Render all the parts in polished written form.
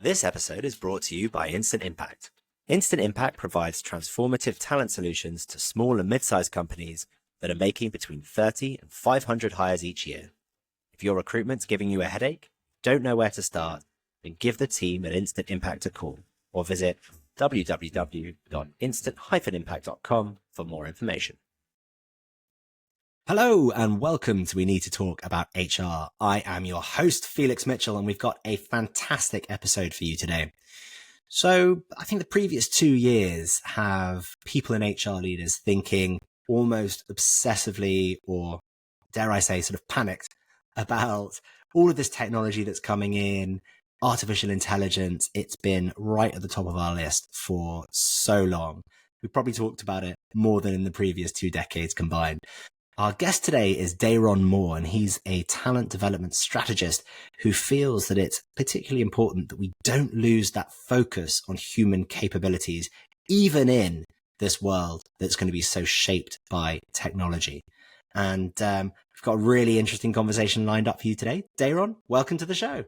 This episode is brought to you by Instant Impact. Instant Impact provides transformative talent solutions to small and mid-sized companies that are making between 30 and 500 hires each year. If your recruitment's giving you a headache, don't know where to start, then give the team at Instant Impact a call or visit www.instant-impact.com for more information. Hello and welcome to We Need to Talk About HR. I am your host, Felix Mitchell, and we've got a fantastic episode for you today. So I think the previous 2 years have people in HR leaders thinking almost obsessively, or dare I say, sort of panicked about all of this technology that's coming in, artificial intelligence. It's been right at the top of our list for so long. We've probably talked about it more than in the previous 2 decades combined. Our guest today is Daron Moore, and he's a talent development strategist who feels that it's particularly important that we don't lose that focus on human capabilities, even in this world that's going to be so shaped by technology. And we've got a really interesting conversation lined up for you today. Daron, welcome to the show.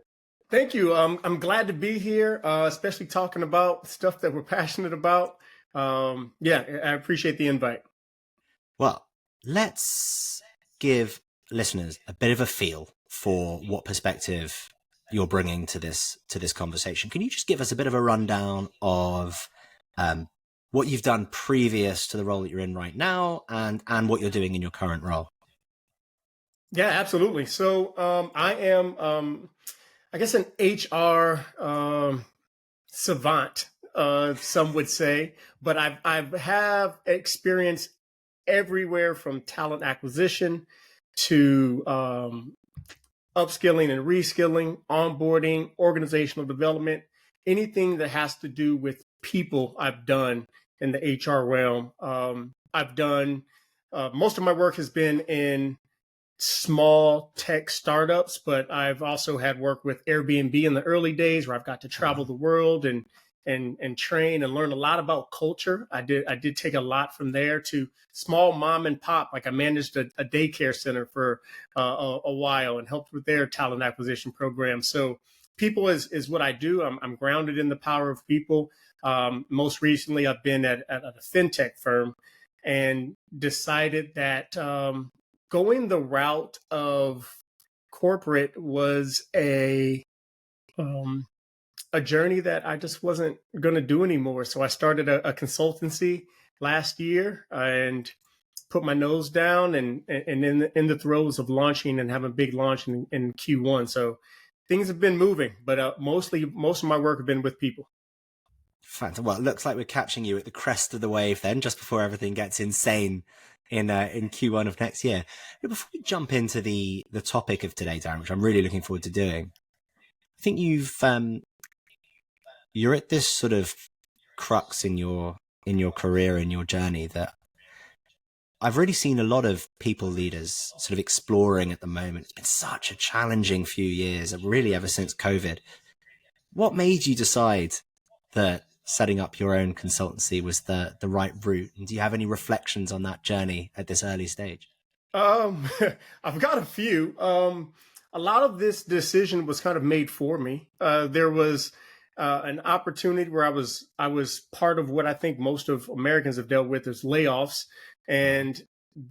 Thank you. I'm glad to be here, especially talking about stuff that we're passionate about. I appreciate the invite. Well, let's give listeners a bit of a feel for what perspective you're bringing to this conversation. Can you just give us a bit of a rundown of what you've done previous to the role that you're in right now and what you're doing in your current role? Yeah, absolutely. So I am, I guess, an HR savant, some would say, but I have experience everywhere from talent acquisition to upskilling and reskilling, onboarding, organizational development, anything that has to do with people I've done in the HR realm. I've done, most of my work has been in small tech startups, but I've also had work with Airbnb in the early days where I've got to travel the world and train and learn a lot about culture. I did take a lot from there to small mom and pop. Like I managed a daycare center for a while and helped with their talent acquisition program. So people is what I do. I'm grounded in the power of people. Most recently, I've been at a fintech firm and decided that going the route of corporate was a journey that I just wasn't going to do anymore. So I started a consultancy last year and put my nose down and in the throes of launching and having a big launch in Q1. So things have been moving, but most of my work have been with people. Fantastic. Well, it looks like we're catching you at the crest of the wave then, just before everything gets insane in Q1 of next year. But before we jump into the topic of today, Daron, which I'm really looking forward to doing, I think you're at this sort of crux in your career, in your journey, that I've really seen a lot of people leaders sort of exploring at the moment. It's been such a challenging few years, really ever since COVID. What made you decide that setting up your own consultancy was the right route? And do you have any reflections on that journey at this early stage? I've got a few. A lot of this decision was kind of made for me. There was an opportunity where I was part of what I think most of Americans have dealt with is layoffs. And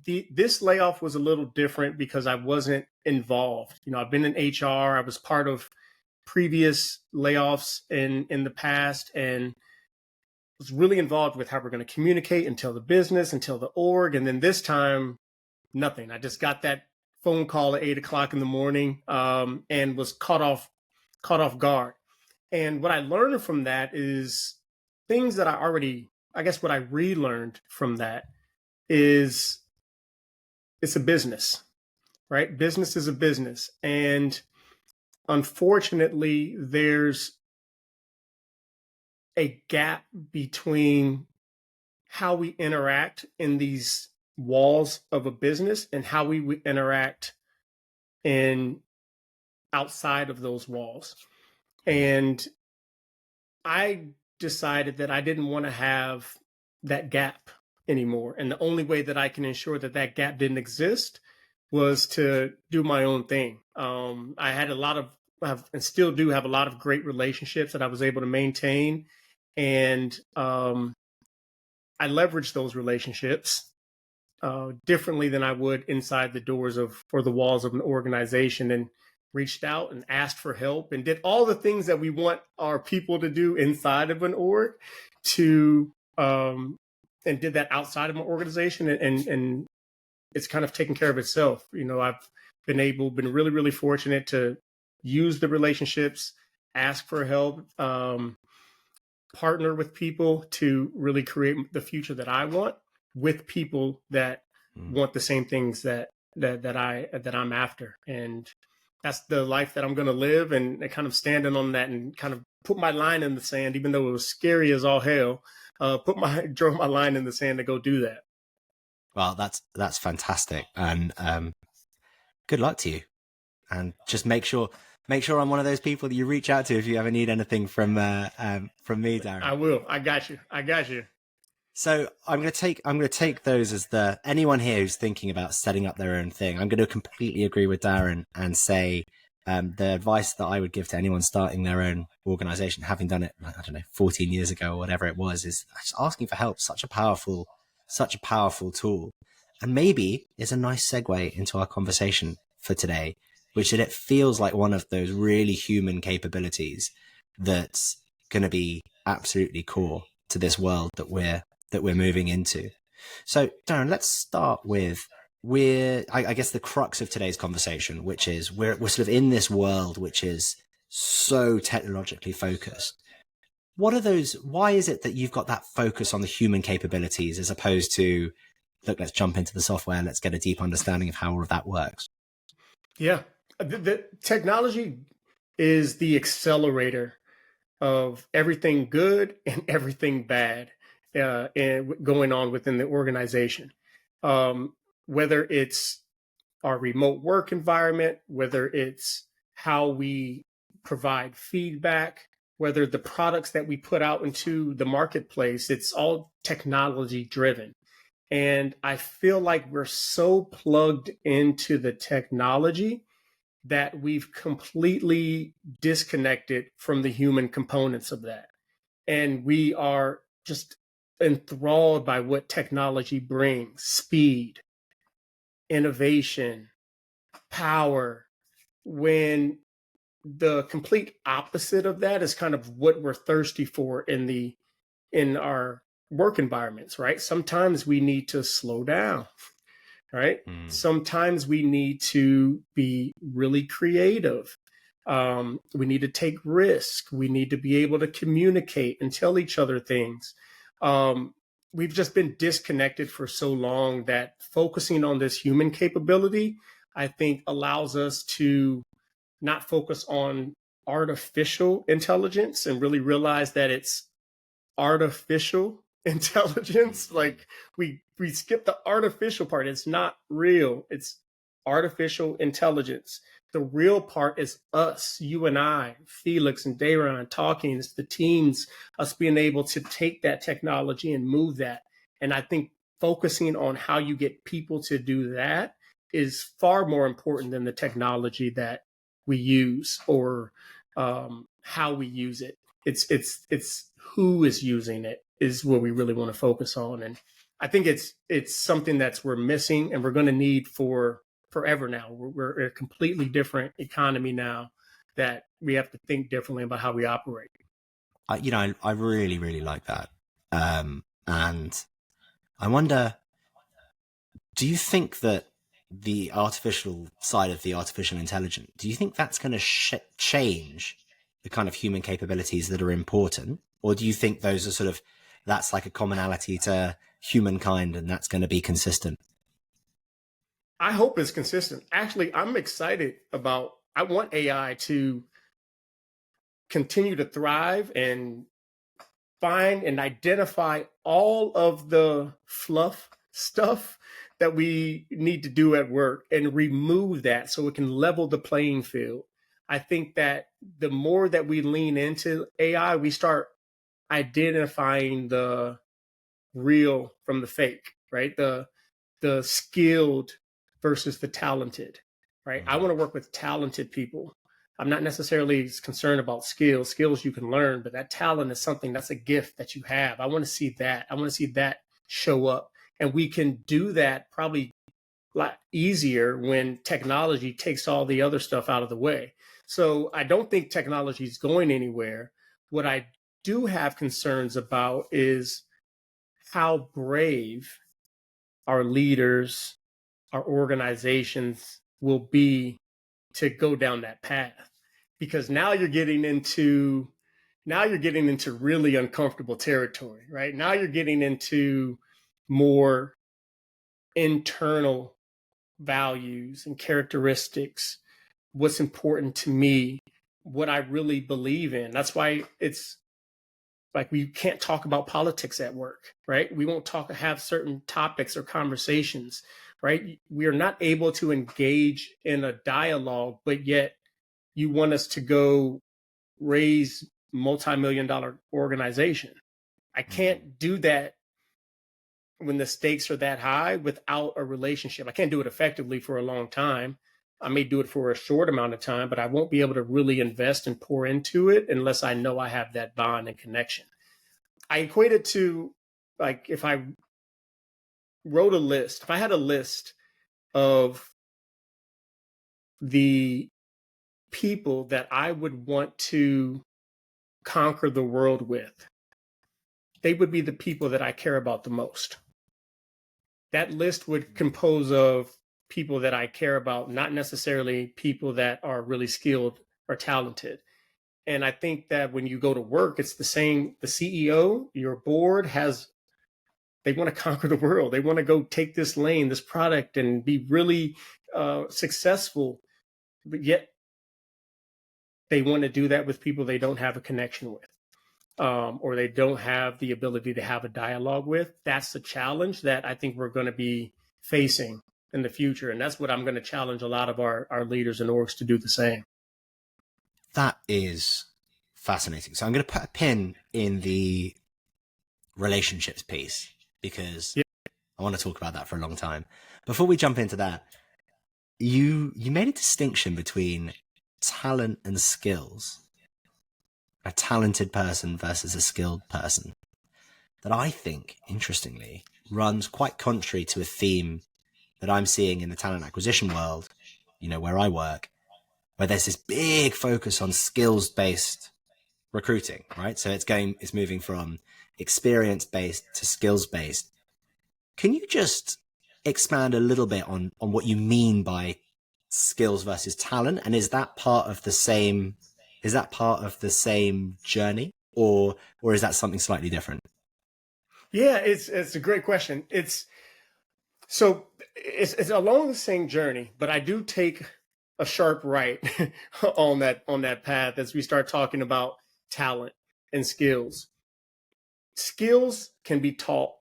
this layoff was a little different because I wasn't involved. You know, I've been in HR. I was part of previous layoffs in the past and was really involved with how we're going to communicate and tell the business and tell the org. And then this time, nothing. I just got that phone call at 8 o'clock in the morning and was caught off guard. And what I learned from that is things that what I relearned from that is it's a business, right? Business is a business. And unfortunately, there's a gap between how we interact in these walls of a business and how we interact outside of those walls. And I decided that I didn't want to have that gap anymore. And the only way that I can ensure that gap didn't exist was to do my own thing. I had a lot of have and still do have a lot of great relationships that I was able to maintain, and I leverage those relationships differently than I would inside the doors of or the walls of an organization, and reached out and asked for help and did all the things that we want our people to do inside of an org to and did that outside of an organization, and it's kind of taken care of itself. I've been really, really fortunate to use the relationships, ask for help, partner with people to really create the future that I want with people that want the same things that I'm after. And that's the life that I'm going to live, and kind of standing on that and kind of put my line in the sand, even though it was scary as all hell, draw my line in the sand to go do that. Well, that's fantastic. And good luck to you. And just make sure I'm one of those people that you reach out to if you ever need anything from me, Daron. I will. I got you. So I'm going to take those as anyone here who's thinking about setting up their own thing. I'm going to completely agree with Daron and say the advice that I would give to anyone starting their own organization, having done it, I don't know, 14 years ago or whatever it was, is just asking for help. Such a powerful tool. And maybe it's a nice segue into our conversation for today, which is it feels like one of those really human capabilities that's going to be absolutely core to this world that we're moving into. So, Daron, let's start with I guess the crux of today's conversation, which is we're sort of in this world which is so technologically focused. What are those? Why is it that you've got that focus on the human capabilities as opposed to, look, let's jump into the software, let's get a deep understanding of how all of that works? Yeah, the technology is the accelerator of everything good and everything bad and going on within the organization. Whether it's our remote work environment, whether it's how we provide feedback, whether the products that we put out into the marketplace, it's all technology driven. And I feel like we're so plugged into the technology that we've completely disconnected from the human components of that. And we are just enthralled by what technology brings: speed, innovation, power, when the complete opposite of that is kind of what we're thirsty for in our work environments, right? Sometimes we need to slow down, right? Sometimes we need to be really creative. We need to take risk. We need to be able to communicate and tell each other things. We've just been disconnected for so long that focusing on this human capability, I think, allows us to not focus on artificial intelligence and really realize that it's artificial intelligence. Like we skip the artificial part. It's not real. It's artificial intelligence. The real part is us, you and I, Felix and Daron talking. It's the teams, us being able to take that technology and move that. And I think focusing on how you get people to do that is far more important than the technology that we use or how we use it. It's who is using it is what we really want to focus on. And I think it's something we're missing and we're going to need for forever now. We're a completely different economy now that we have to think differently about how we operate. I really, really like that. And I wonder, do you think that the artificial side of the artificial intelligence, do you think that's going to change the kind of human capabilities that are important? Or do you think those are sort of, that's like a commonality to humankind and that's going to be consistent? I hope it's consistent. Actually, I'm excited I want AI to continue to thrive and find and identify all of the fluff stuff that we need to do at work and remove that so it can level the playing field. I think that the more that we lean into AI, we start identifying the real from the fake, right? The skilled versus the talented, right? I want to work with talented people. I'm not necessarily concerned about skills. Skills you can learn, but that talent is something that's a gift that you have. I want to see that. I want to see that show up. And we can do that probably a lot easier when technology takes all the other stuff out of the way. So I don't think technology is going anywhere. What I do have concerns about is how brave our leaders, our organizations will be to go down that path, because now you're getting into really uncomfortable territory, right? Now you're getting into more internal values and characteristics, what's important to me, what I really believe in. That's why it's like we can't talk about politics at work, right? We won't have certain topics or conversations, right? We are not able to engage in a dialogue, but yet you want us to go raise multi-million-dollar organization. I can't do that when the stakes are that high without a relationship. I can't do it effectively for a long time. I may do it for a short amount of time, but I won't be able to really invest and pour into it unless I know I have that bond and connection. I equate it to, like, if I wrote a list, if I had a list of the people that I would want to conquer the world with, they would be the people that I care about the most. That list would compose of people that I care about, not necessarily people that are really skilled or talented. And I think that when you go to work, it's the same. The CEO, your board they want to conquer the world. They want to go take this lane, this product, and be really successful. But yet they want to do that with people they don't have a connection with, or they don't have the ability to have a dialogue with. That's the challenge that I think we're going to be facing in the future. And that's what I'm going to challenge a lot of our leaders and orgs to do the same. That is fascinating. So I'm going to put a pin in the relationships piece, because I want to talk about that for a long time. Before we jump into that, you made a distinction between talent and skills, a talented person versus a skilled person, that I think, interestingly, runs quite contrary to a theme that I'm seeing in the talent acquisition world, where I work, where there's this big focus on skills-based recruiting, right? So it's moving from experience-based to skills-based. Can you just expand a little bit on what you mean by skills versus talent? And is that part of the same journey, or is that something slightly different? Yeah, it's a great question. It's along the same journey, but I do take a sharp right on that path as we start talking about talent and skills. Skills can be taught.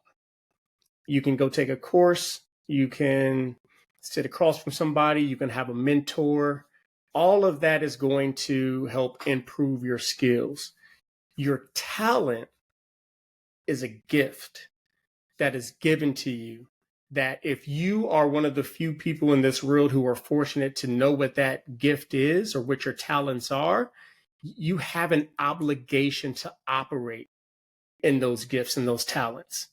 You can go take a course, you can sit across from somebody, you can have a mentor. All of that is going to help improve your skills. Your talent is a gift that is given to you, that if you are one of the few people in this world who are fortunate to know what that gift is or what your talents are, you have an obligation to operate in those gifts and those talents,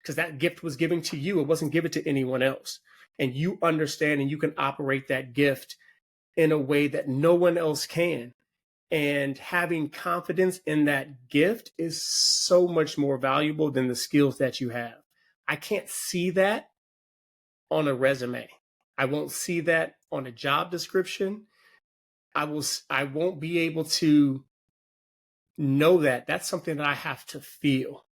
because that gift was given to you. It wasn't given to anyone else. And you understand and you can operate that gift in a way that no one else can. And having confidence in that gift is so much more valuable than the skills that you have. I can't see that on a resume. I won't see that on a job description. I won't be able to know that. That's something that I have to feel,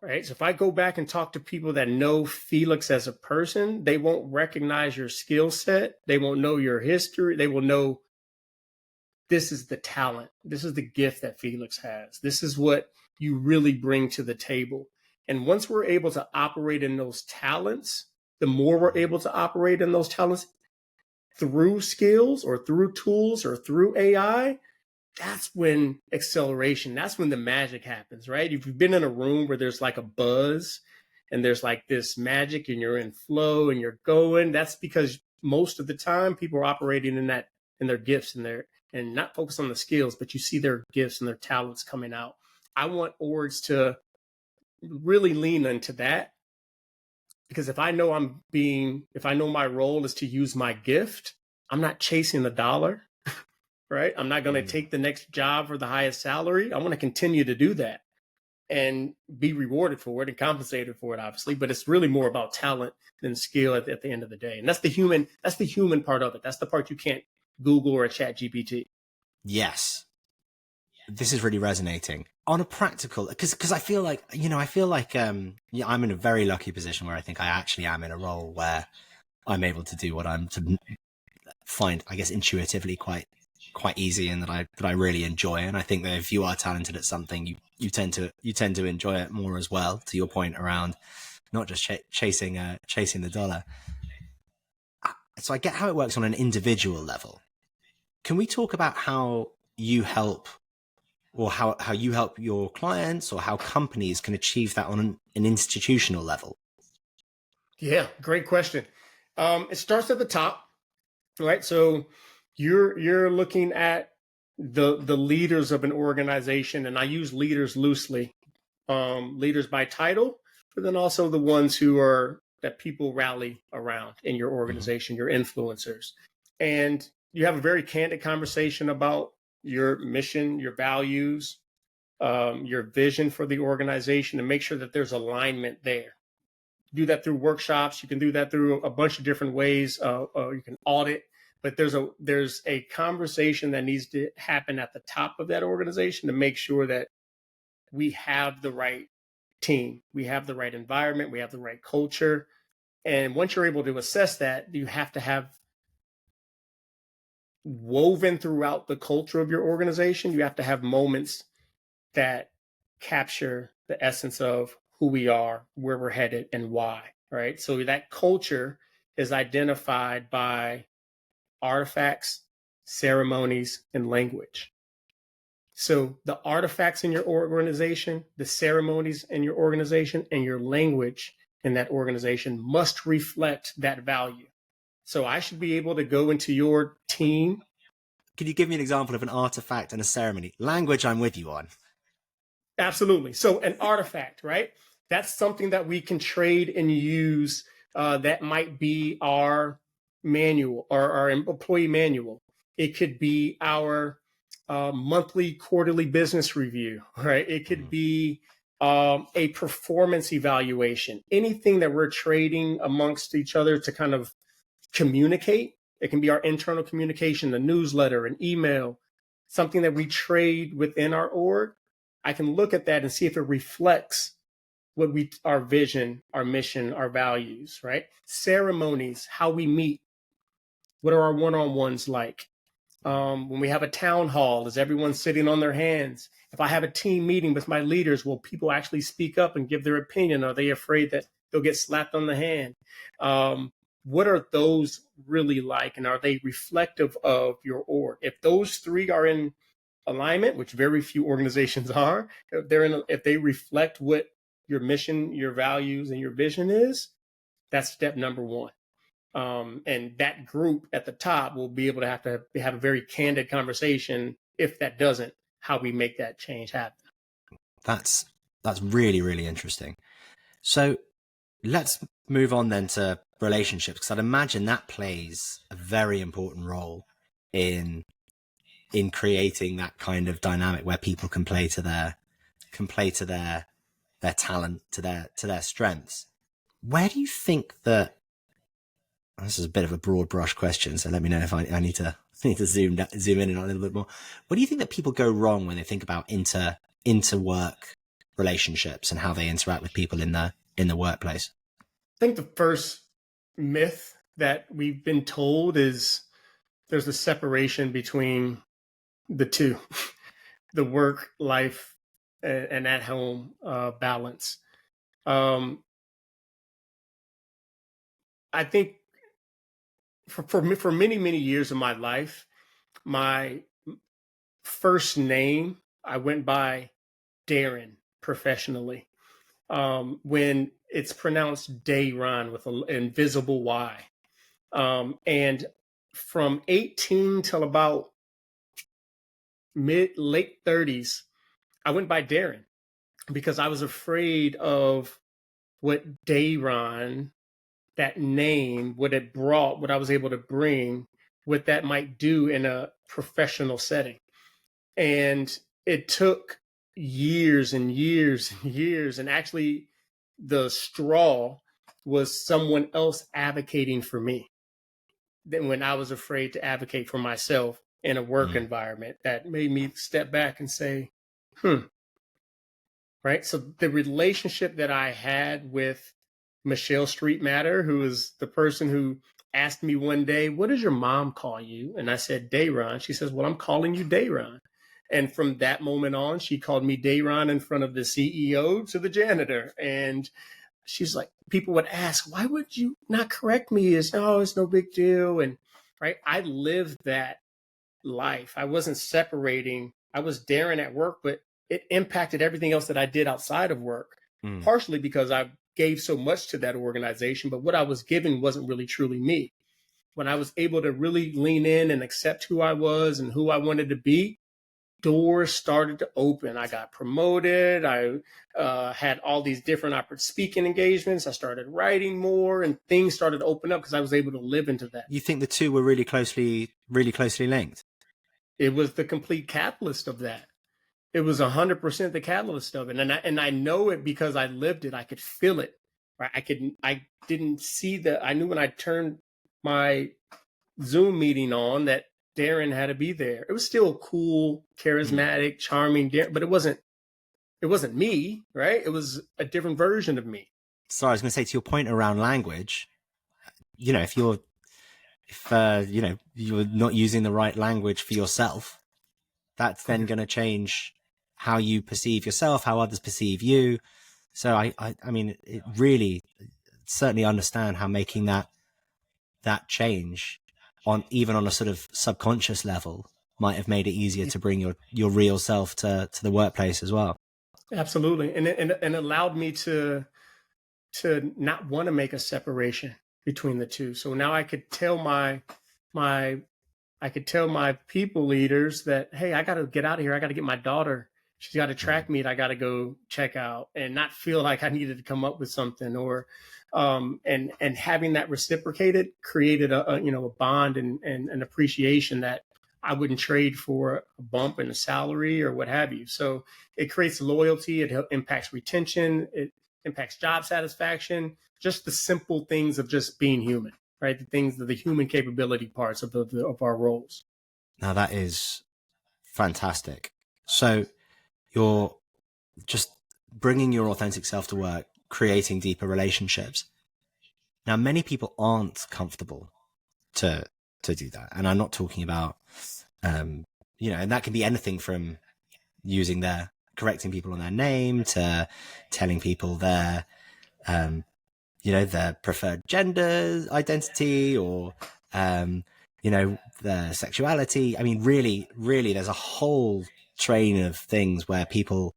right? So if I go back and talk to people that know Felix as a person, they won't recognize your skill set. They won't know your history. They will know this is the talent. This is the gift that Felix has. This is what you really bring to the table. And once we're able to operate in those talents, the more we're able to operate in those talents through skills or through tools or through AI, that's when that's when the magic happens, right? If you've been in a room where there's like a buzz and there's like this magic and you're in flow and you're going, that's because most of the time people are operating in their gifts and and not focus on the skills, but you see their gifts and their talents coming out. I want orgs to really lean into that, because if I know my role is to use my gift, I'm not chasing the dollar, right? I'm not going to take the next job for the highest salary. I want to continue to do that and be rewarded for it and compensated for it, obviously. But it's really more about talent than skill at the end of the day. And that's the human part of it. That's the part you can't Google or chat GPT. Yes. This is really resonating on a practical, because I feel like, yeah, I'm in a very lucky position where I think I actually am in a role where I'm able to do what I'm to find, I guess, intuitively quite easy, and that I really enjoy. And I think that if you are talented at something, you tend to enjoy it more as well, to your point around not just chasing the dollar. So I get how it works on an individual level. Can we talk about how you help, or how you help your clients, or how companies can achieve that on an institutional level? Yeah, great question. It starts at the top, right? So you're looking at the leaders of an organization, and I use leaders loosely, leaders by title, but then also the ones that people rally around in your organization, your influencers. And you have a very candid conversation about your mission, your values, your vision for the organization, and make sure that there's alignment there. Do that through workshops. You can do that through a bunch of different ways. You can audit, but there's a conversation that needs to happen at the top of that organization to make sure that we have the right team, we have the right environment, we have the right culture. And once you're able to assess that, you have to have woven throughout the culture of your organization, you have to have moments that capture the essence of who we are, where we're headed, and why, right? So that culture is identified by artifacts, ceremonies, and language. So the artifacts in your organization, the ceremonies in your organization, and your language in that organization must reflect that value. So I should be able to go into your team. Can you give me an example of an artifact and a ceremony? Language, I'm with you on. Absolutely. So an artifact, right? That's something that we can trade and use. That might be our manual or our employee manual. It could be our monthly, quarterly business review, right? It could be a performance evaluation. Anything that we're trading amongst each other to kind of communicate. It can be our internal communication, a newsletter, an email, something that we trade within our org. I can look at that and see if it reflects our vision, our mission, our values, right? Ceremonies, how we meet. What are our one-on-ones like? When we have a town hall, is everyone sitting on their hands? If I have a team meeting with my leaders, will people actually speak up and give their opinion? Are they afraid that they'll get slapped on the hand? What are those really like? And are they reflective of your org? If those three are in alignment, which very few organizations are, if they reflect what your mission, your values, and your vision is, that's step number one. And that group at the top will be able to have a very candid conversation. If that doesn't, how we make that change happen. That's really, really interesting. So let's move on then to relationships, because I'd imagine that plays a very important role in creating that kind of dynamic where people can play to their talent, to their strengths. Where do you think that, this is a bit of a broad brush question, so let me know if I need to zoom in on a little bit more. What do you think that people go wrong when they think about inter-work relationships and how they interact with people in the workplace? I think the first myth that we've been told is there's a separation between the two, the work life and at home balance. I think for many years of my life, my first name, I went by Daron professionally. When it's pronounced Daron with an invisible Y. And from 18 till about late 30s, I went by Daron because I was afraid of what Daron, that name, what it brought, what I was able to bring, what that might do in a professional setting. And it took years and years and years. And actually, the straw was someone else advocating for me. Then when I was afraid to advocate for myself in a work environment, that made me step back and say, right? So the relationship that I had with Michelle Street Matter, who is the person who asked me one day, what does your mom call you? And I said, Daron. She says, well, I'm calling you Daron. And from that moment on, she called me Daron in front of the CEO to the janitor. And she's like, people would ask, why would you not correct me? It's no big deal. And right, I lived that life. I wasn't separating. I was Daron at work, but it impacted everything else that I did outside of work, partially because I gave so much to that organization, but what I was giving wasn't really truly me. When I was able to really lean in and accept who I was and who I wanted to be, doors started to open. I got promoted. I had all these different speaking engagements. I started writing more, and things started to open up because I was able to live into that. You think the two were really closely linked? It was the complete catalyst of that. It was 100% the catalyst of it. And I know it because I lived it. I could feel it. Right? I didn't see I knew when I turned my Zoom meeting on that Daron had to be there. It was still cool, charismatic, charming, but it wasn't me, right? It was a different version of me. So I was going to say, to your point around language, if you're not using the right language for yourself, that's then going to change how you perceive yourself, how others perceive you. So I mean, it really certainly understand how making that change even on a sort of subconscious level might have made it easier to bring your real self to the workplace as well. Absolutely. And it allowed me to not want to make a separation between the two. So now I could tell my people leaders that, hey, I got to get out of here. I got to get my daughter. She's got a track meet. I got to go check out, and not feel like I needed to come up with something, or and having that reciprocated created a bond and an appreciation that I wouldn't trade for a bump in a salary or what have you. So it creates loyalty. It impacts retention. It impacts job satisfaction. Just the simple things of just being human, right? The things, the human capability parts of our roles. Now that is fantastic. So you're just bringing your authentic self to work, creating deeper relationships. Now, many people aren't comfortable to do that. And I'm not talking about, and that can be anything from correcting people on their name to telling people their preferred gender identity, or, their sexuality. I mean, really, there's a whole train of things where people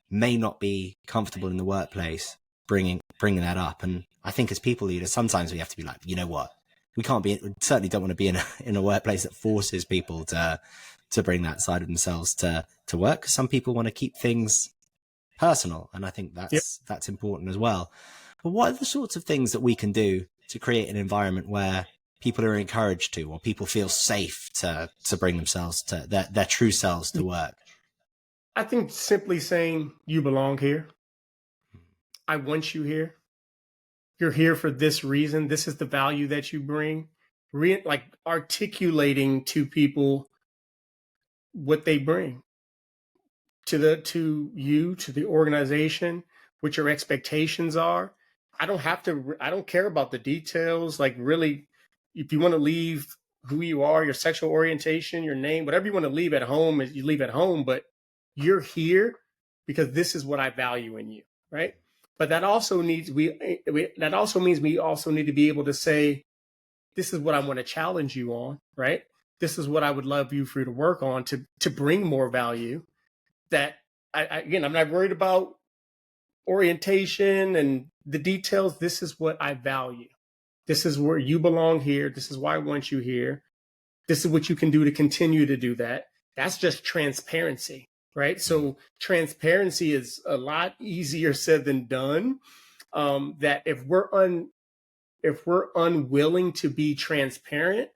may not be comfortable in the workplace bringing that up. And I think as people leaders, sometimes we have to be like, you know what, we certainly don't want to be in a workplace that forces people to bring that side of themselves to work. Some people want to keep things personal, and I think that's important as well. But what are the sorts of things that we can do to create an environment where people are encouraged to, or people feel safe to bring themselves to their true selves to work? I think simply saying, you belong here. I want you here. You're here for this reason. This is the value that you bring. Like articulating to people what they bring to the organization, what your expectations are. I don't care about the details. Like, really, if you want to leave who you are, your sexual orientation, your name, whatever you want to leave at home, you leave at home, but you're here because this is what I value in you, right? But that also means we also need to be able to say, this is what I want to challenge you on, right? This is what I would love you to work on to bring more value. That again, I'm not worried about orientation and the details. This is what I value. This is where you belong here. This is why I want you here. This is what you can do to continue to do that. that's just transparency, right? So transparency is a lot easier said than done. That if we're unwilling to be transparent,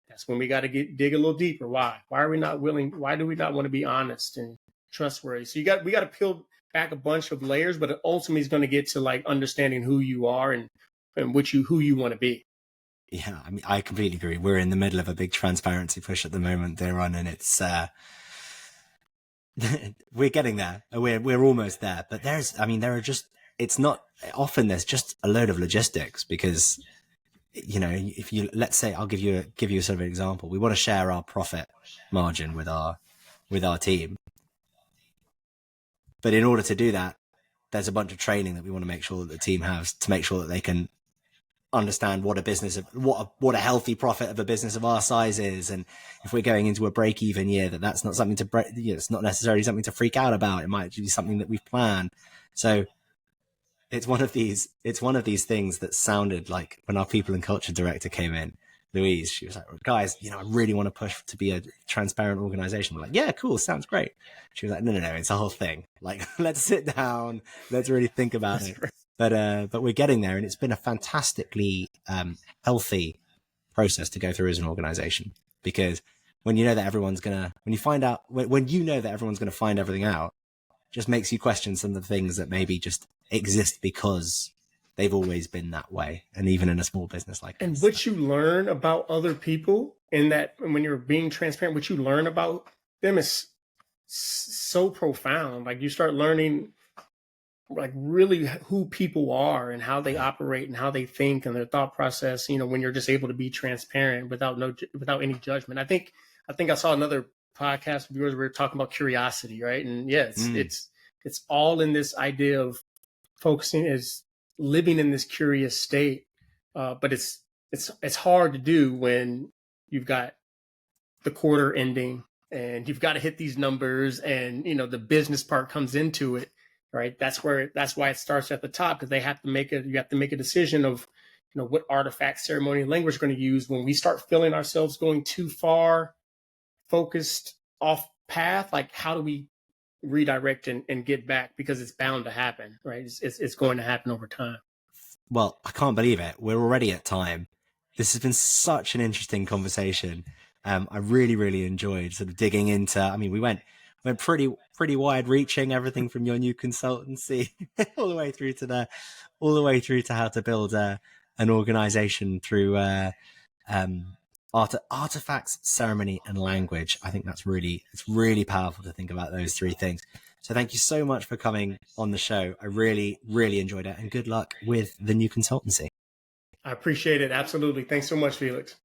that's when we got to dig a little deeper. Why? Why are we not willing? Why do we not want to be honest and trustworthy? So we got to peel back a bunch of layers, but it ultimately is going to get to like understanding who you are and who you want to be. Yeah, I mean, I completely agree. We're in the middle of a big transparency push at the moment, Daron, and it's we're getting there. We're almost there. But there are just, it's not often, there's just a load of logistics because, you know, if you, let's say, I'll give you a sort of an example. We want to share our profit margin with our team. But in order to do that, there's a bunch of training that we want to make sure that the team has to make sure that they can understand what a healthy profit of a business of our size is, and if we're going into a break-even year, that's not something to break. You know, it's not necessarily something to freak out about. It might be something that we've planned. So it's one of these things that sounded like when our people and culture director came in, Louise, she was like, guys, you know, I really want to push to be a transparent organization. We're like, yeah, cool, sounds great. She was like, no, it's a whole thing. Like, let's sit down, let's really think about it. But we're getting there, and it's been a fantastically healthy process to go through as an organization, because when you know that everyone's gonna find everything out, just makes you question some of the things that maybe just exist because they've always been that way, and even in a small business like this. And what you learn about other people in that, when you're being transparent, what you learn about them is so profound. Like, you start learning like really who people are and how they operate and how they think and their thought process, you know, when you're just able to be transparent without any judgment. I think I saw another podcast of yours where we were talking about curiosity, right? And yeah, it's all in this idea of focusing is living in this curious state. But it's hard to do when you've got the quarter ending and you've got to hit these numbers, and, you know, the business part comes into it. Right. That's why it starts at the top, because you have to make a decision of, you know, what artifact, ceremony, and language we're going to use. When we start feeling ourselves going too far, focused off path, like, how do we redirect and get back? Because it's bound to happen. Right. It's going to happen over time. Well, I can't believe it. We're already at time. This has been such an interesting conversation. I really, really enjoyed sort of digging into, I mean, we went pretty wide reaching, everything from your new consultancy all the way through to how to build an organization through artifacts, ceremony, and language. I think it's really powerful to think about those three things. So thank you so much for coming on the show. I really, really enjoyed it, and good luck with the new consultancy. I appreciate it. Absolutely. Thanks so much, Felix.